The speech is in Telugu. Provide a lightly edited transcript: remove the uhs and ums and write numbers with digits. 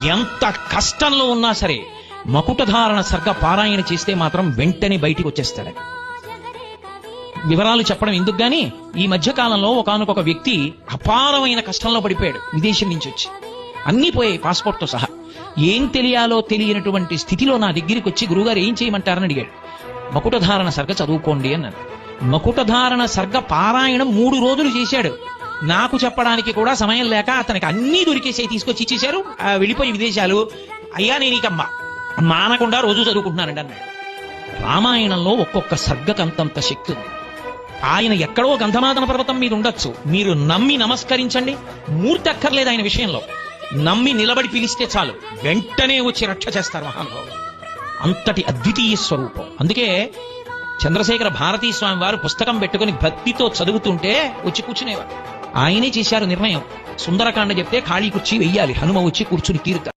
ఎంత కష్టంలో ఉన్నా సరే మకుటధారణ సర్గ పారాయణ చేస్తే మాత్రం వెంటనే బయటికి వచ్చేస్తాడు. వివరాలు చెప్పడం ఎందుకు గాని, ఈ మధ్య కాలంలో ఒకానొక వ్యక్తి అపారమైన కష్టంలో పడిపోయాడు. విదేశం నుంచి వచ్చి అన్నీ పోయాయి, పాస్పోర్ట్తో సహా. ఏం తెలియాలో తెలియనటువంటి స్థితిలో నా దగ్గరికి వచ్చి, గురుగారు ఏం చేయమంటారని అడిగాడు. మకుటధారణ సర్గ చదువుకోండి అన్నాను. మకుటధారణ సర్గ పారాయణం 3 రోజులు చేశాడు. నాకు చెప్పడానికి కూడా సమయం లేక అతనికి అన్నీ దొరికేసాయి, తీసుకొచ్చి ఇచ్చేశారు. వెళ్ళిపోయి విదేశాలు. అయ్యా నేను ఇక మానకుండా రోజు చదువుకుంటున్నానండి అన్నాడు. రామాయణంలో ఒక్కొక్క సర్గకంతంత శక్తి ఉంది. ఆయన ఎక్కడో గంధమాదన పర్వతం మీద ఉండొచ్చు, మీరు నమ్మి నమస్కరించండి. మూర్తి అక్కర్లేదు ఆయన విషయంలో. నమ్మి నిలబడి పిలిస్తే చాలు, వెంటనే వచ్చి రక్ష చేస్తారు మహానుభావుడు. అంతటి అద్వితీయ స్వరూపం. అందుకే చంద్రశేఖర భారతీ స్వామి వారు పుస్తకం పెట్టుకుని భక్తితో చదువుతుంటే వచ్చి కూర్చునేవారు. ఆయనే చేశారు నిర్ణయం. సుందరకాండ చెప్తే ఖాళీ కుర్చీ వెయ్యాలి, హనుమ వచ్చి కూర్చుని తీరుతారు.